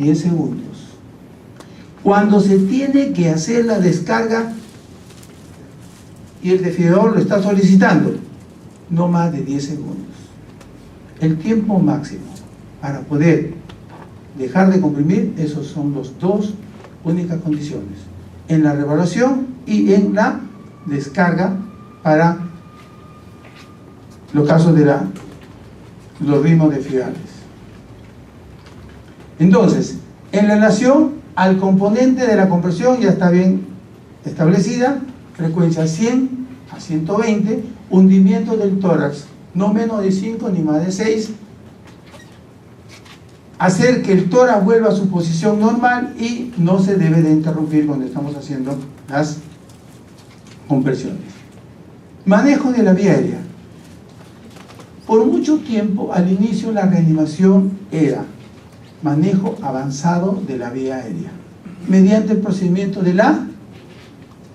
10 segundos. Cuando se tiene que hacer la descarga y el desfibrilador lo está solicitando, no más de 10 segundos. El tiempo máximo para poder dejar de comprimir, esos son las dos únicas condiciones, en la revaluación y en la descarga para los casos de los ritmos desfibrilares. Entonces, en relación al componente de la compresión ya está bien establecida, frecuencia 100 a 120, hundimiento del tórax no menos de 5 ni más de 6, hacer que el tórax vuelva a su posición normal y no se debe de interrumpir cuando estamos haciendo las compresiones. Manejo de la vía aérea. Por mucho tiempo, al inicio, la reanimación era manejo avanzado de la vía aérea, mediante el procedimiento de la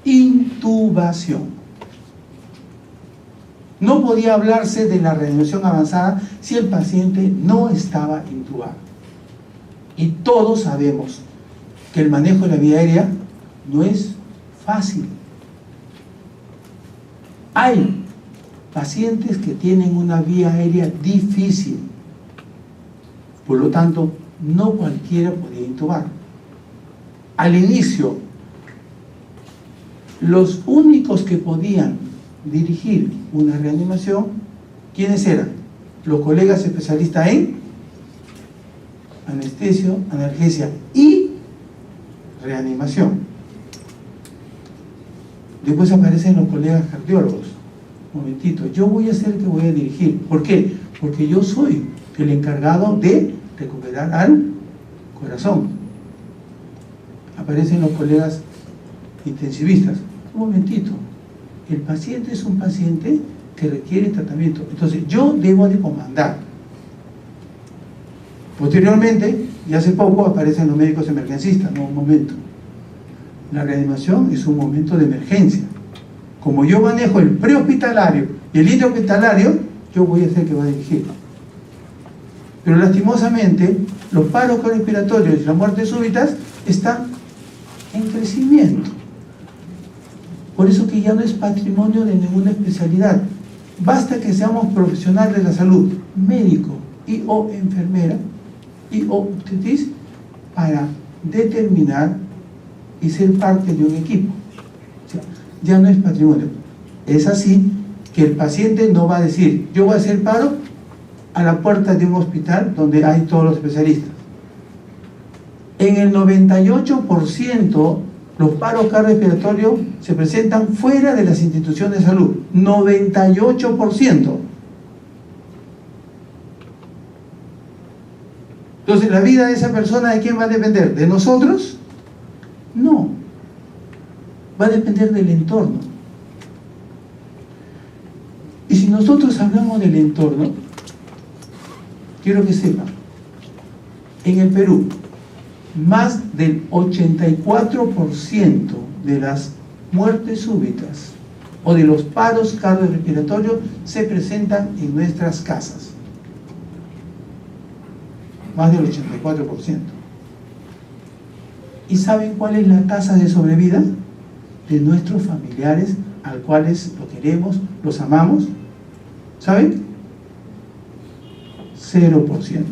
intubación. No podía hablarse de la reanimación avanzada si el paciente no estaba intubado. Y todos sabemos que el manejo de la vía aérea no es fácil. Hay pacientes que tienen una vía aérea difícil, por lo tanto, no cualquiera podía intubar. Al inicio, los únicos que podían dirigir una reanimación, ¿quiénes eran? Los colegas especialistas en anestesio, analgesia y reanimación. Después aparecen los colegas cardiólogos. Un momentito, yo voy a ser el que voy a dirigir. ¿Por qué? Porque yo soy el encargado de recuperar al corazón. Aparecen los colegas intensivistas. Un momentito, el paciente es un paciente que requiere tratamiento, entonces yo debo de comandar. Posteriormente, y hace poco, aparecen los médicos emergencistas. No, un momento, la reanimación es un momento de emergencia. Como yo manejo el prehospitalario y el intrahospitalario, yo voy a ser el que va a dirigir. Pero lastimosamente, los paros cardiorrespiratorios y las muertes súbitas están en crecimiento. Por eso que ya no es patrimonio de ninguna especialidad. Basta que seamos profesionales de la salud, médico y o enfermera y o obstetriz, para determinar y ser parte de un equipo. O sea, ya no es patrimonio. Es así que el paciente no va a decir, yo voy a hacer paro a la puerta de un hospital donde hay todos los especialistas. En el 98% los paros cardiorrespiratorios se presentan fuera de las instituciones de salud. 98%. Entonces, ¿la vida de esa persona de quién va a depender? ¿De nosotros? No. Va a depender del entorno. Y si nosotros hablamos del entorno, quiero que sepan, en el Perú, más del 84% de las muertes súbitas o de los paros cardiorrespiratorios se presentan en nuestras casas. Más del 84%. ¿Y saben cuál es la tasa de sobrevida de nuestros familiares, al cuales los queremos, los amamos? ¿Saben? 0%.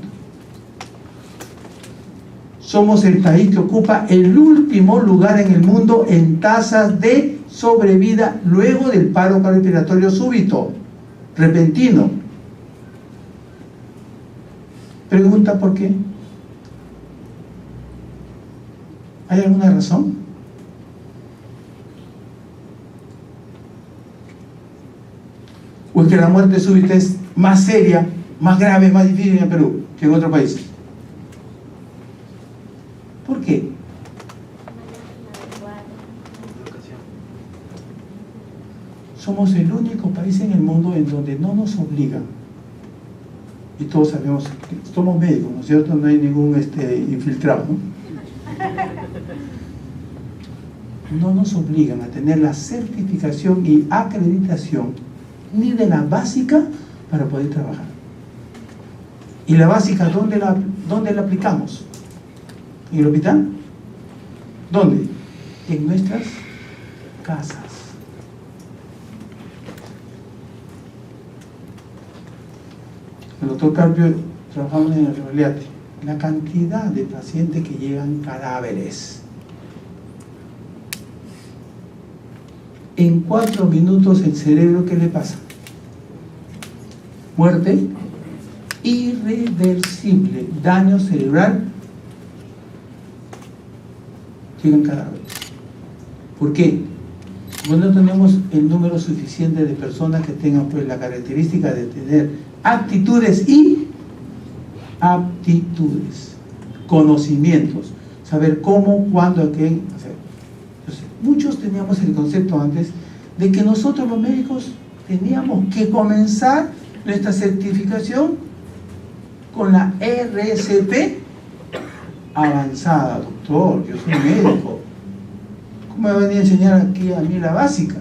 Somos el país que ocupa el último lugar en el mundo en tasas de sobrevida luego del paro cardiorrespiratorio súbito, repentino. Pregunta ¿por qué? ¿Hay alguna razón? ¿O es que la muerte súbita es más seria, más grave, más difícil en el Perú que en otros países? ¿Por qué? Somos el único país en el mundo en donde no nos obligan, y todos sabemos que somos médicos, ¿no es cierto? No hay ningún infiltrado, ¿no? No nos obligan a tener la certificación y acreditación ni de la básica para poder trabajar. ¿Y la básica dónde la aplicamos? ¿En el hospital? ¿Dónde? En nuestras casas. El doctor Carpio trabajamos en el Revalliati. La cantidad de pacientes que llegan cadáveres. En 4 minutos el cerebro, ¿qué le pasa? Muerte irreversible, daño cerebral, llegan cadáveres. ¿Por qué? Porque no tenemos el número suficiente de personas que tengan pues la característica de tener actitudes y aptitudes, conocimientos, saber cómo, cuándo, a qué hacer. Entonces, muchos teníamos el concepto antes de que nosotros los médicos teníamos que comenzar nuestra certificación con la RCP avanzada. Doctor, yo soy médico, ¿cómo me venía a enseñar aquí a mí la básica?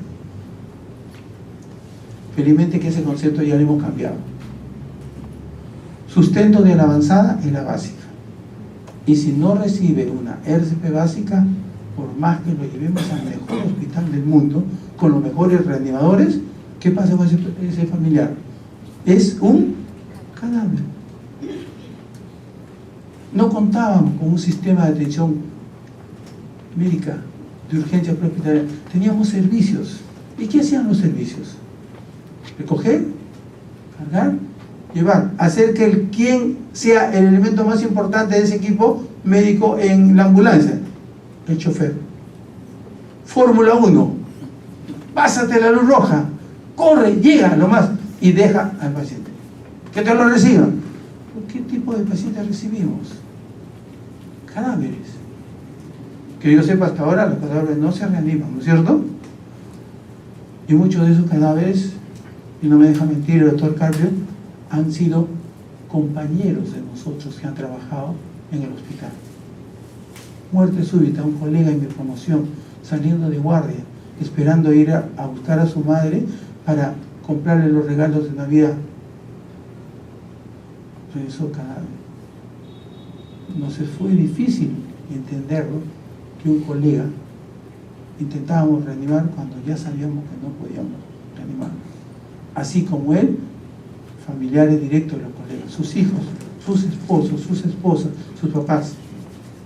Felizmente que ese concepto ya lo hemos cambiado. Sustento de la avanzada es la básica, y si no recibe una RCP básica, por más que lo llevemos al mejor hospital del mundo con los mejores reanimadores, ¿qué pasa con ese familiar? Es un cadáver. No contábamos con un sistema de atención médica de urgencia prehospitalaria. Teníamos servicios. ¿Y qué hacían los servicios? Recoger, cargar, llevar, hacer que quien sea el elemento más importante de ese equipo médico en la ambulancia, el chofer. Fórmula 1, pásate la luz roja, corre, llega lo más y deja al paciente que te lo reciban. ¿Qué tipo de pacientes recibimos? Cadáveres. Que yo sepa, hasta ahora los cadáveres no se reaniman, ¿no es cierto? Y muchos de esos cadáveres, y no me deja mentir el doctor Carpio, han sido compañeros de nosotros que han trabajado en el hospital. Muerte súbita, un colega en mi promoción, saliendo de guardia, esperando ir a buscar a su madre para comprarle los regalos de Navidad. Regresó cadáver. Nos fue difícil entenderlo, que un colega intentábamos reanimar cuando ya sabíamos que no podíamos reanimar. Así como él, familiares directos de los colegas, sus hijos, sus esposos, sus esposas, sus papás.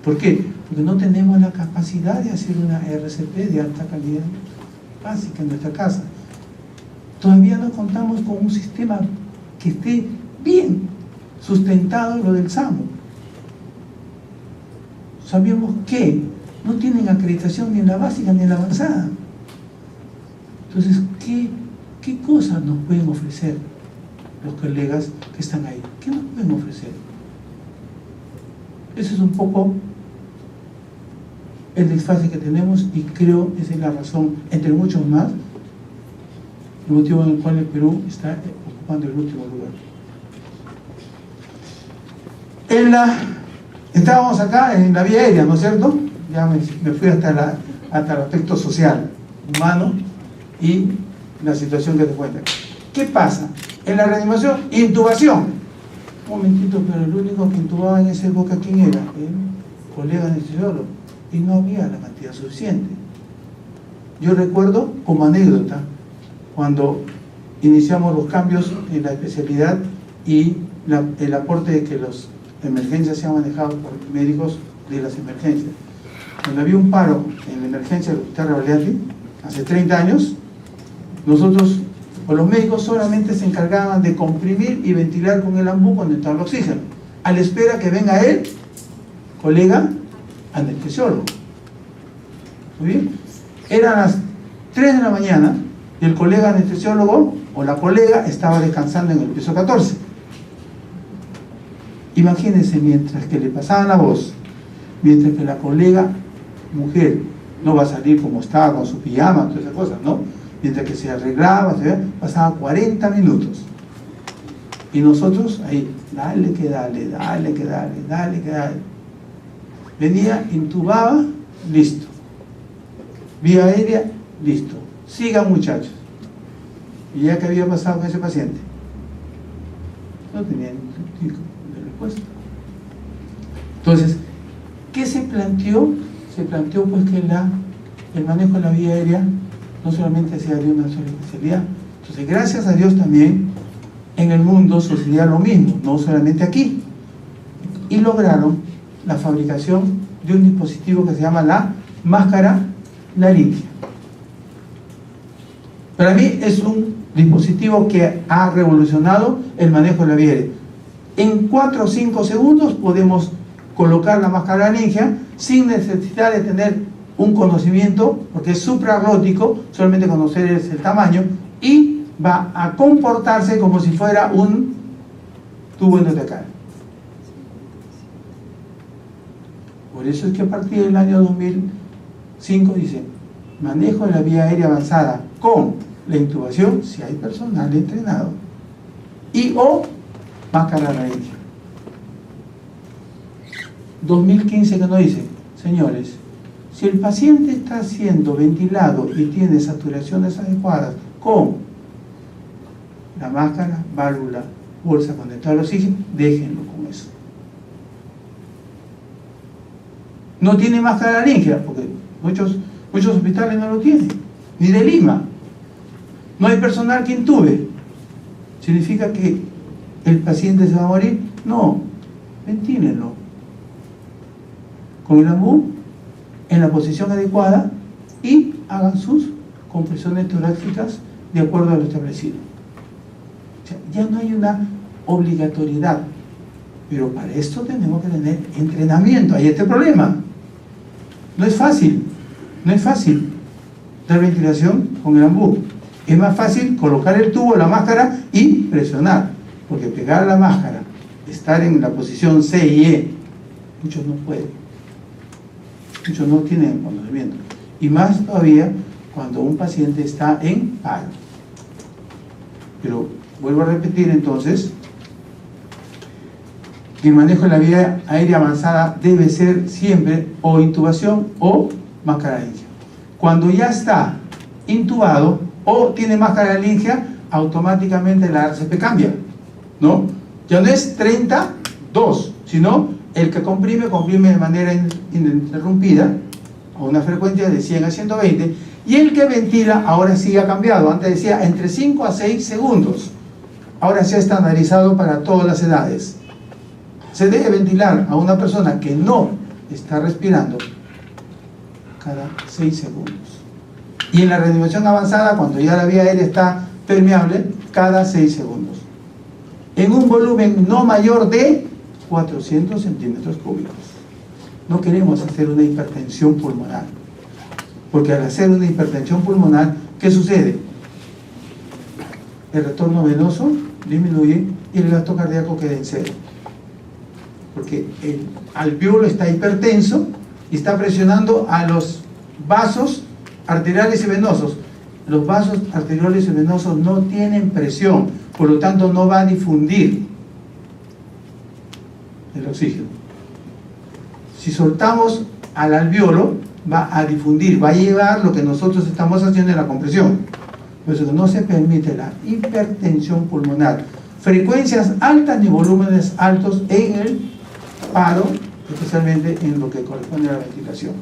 ¿Por qué? Porque no tenemos la capacidad de hacer una RCP de alta calidad básica en nuestra casa. Todavía no contamos con un sistema que esté bien sustentado en lo del SAMU. Sabíamos que no tienen acreditación ni en la básica ni en la avanzada. Entonces, ¿qué cosas nos pueden ofrecer los colegas que están ahí? ¿Qué nos pueden ofrecer? Ese es un poco el desfase que tenemos, y creo que esa es la razón, entre muchos más, el motivo en el cual el Perú está ocupando el último lugar. Estábamos acá en la vía aérea, ¿no es cierto? Ya me fui hasta el aspecto social, humano y la situación que te cuenta. ¿Qué pasa? En la reanimación, intubación. Un momentito, pero el único que intubaba en esa época, ¿quién era? El colega anestesiólogo. Y no había la cantidad suficiente. Yo recuerdo, como anécdota, cuando iniciamos los cambios en la especialidad y el aporte de que las emergencias sean manejadas por médicos de las emergencias. Cuando había un paro en la emergencia del Hospital Revalliati, hace 30 años, nosotros, o los médicos, solamente se encargaban de comprimir y ventilar con el ambú cuando entraba el oxígeno, a la espera que venga el colega anestesiólogo. ¿Muy bien? Eran las 3 de la mañana y el colega anestesiólogo o la colega estaba descansando en el piso 14. Imagínense, mientras que le pasaban la voz, mientras que la colega mujer no va a salir como estaba con su pijama, todas esas cosas, ¿no? Mientras que se arreglaba, pasaba 40 minutos. Y nosotros ahí, dale que dale, dale que dale, dale que dale. Venía, intubaba, listo. Vía aérea, listo. Sigan, muchachos. ¿Y ya qué había pasado con ese paciente? No tenían ningún tipo de respuesta. Entonces, ¿Qué se planteó? Se planteó pues que el manejo de la vía aérea no solamente sea de una sola especialidad. Entonces, gracias a Dios también en el mundo sucedía lo mismo, no solamente aquí. Y lograron la fabricación de un dispositivo que se llama la máscara laríngea. Para mí es un dispositivo que ha revolucionado el manejo de la vía aérea. En 4 o 5 segundos podemos colocar la máscara laríngea sin necesidad de tener un conocimiento, porque es suprarlótico, solamente conocer el tamaño, y va a comportarse como si fuera un tubo endotraqueal. Por eso es que a partir del año 2005 dice, manejo de la vía aérea avanzada con la intubación, si hay personal entrenado, y o máscara laríngea. 2015 que nos dice, señores, si el paciente está siendo ventilado y tiene saturaciones adecuadas con la máscara, válvula, bolsa conectada al oxígeno, déjenlo con eso. No tiene máscara laríngea, porque muchos hospitales no lo tienen, ni de Lima. No hay personal que intube. ¿Significa que el paciente se va a morir? No, ventílenlo con el AMBU en la posición adecuada y hagan sus compresiones torácicas de acuerdo a lo establecido. O sea, ya no hay una obligatoriedad, pero para esto tenemos que tener entrenamiento. Hay este problema. No es fácil dar ventilación con el AMBU. Es más fácil colocar el tubo, la máscara y presionar, porque pegar la máscara, estar en la posición C y E, muchos no pueden, muchos no tienen conocimiento, y más todavía cuando un paciente está en paro. Pero vuelvo a repetir entonces, que el manejo de la vía aérea avanzada debe ser siempre o intubación o máscara laríngea. Cuando ya está intubado o tiene máscara laríngea, automáticamente la RCP cambia, ¿no? Ya no es 32, sino el que comprime de manera ininterrumpida a una frecuencia de 100 a 120, y el que ventila ahora sí ha cambiado. Antes decía entre 5 a 6 segundos, ahora se ha estandarizado para todas las edades. Se debe ventilar a una persona que no está respirando cada 6 segundos. Y en la reanimación avanzada, cuando ya la vía aérea está permeable, cada 6 segundos. En un volumen no mayor de 400 centímetros cúbicos. No queremos hacer una hipertensión pulmonar, porque al hacer una hipertensión pulmonar, ¿qué sucede? El retorno venoso disminuye y el gasto cardíaco queda en cero, porque el alveolo está hipertenso y está presionando a los vasos arteriales y venosos. Los vasos arteriales y venosos no tienen presión, por lo tanto no va a difundir el oxígeno. Si soltamos al alveolo, va a difundir, va a llevar lo que nosotros estamos haciendo en la compresión. Por eso no se permite la hipertensión pulmonar, frecuencias altas ni volúmenes altos en el paro, especialmente en lo que corresponde a la ventilación.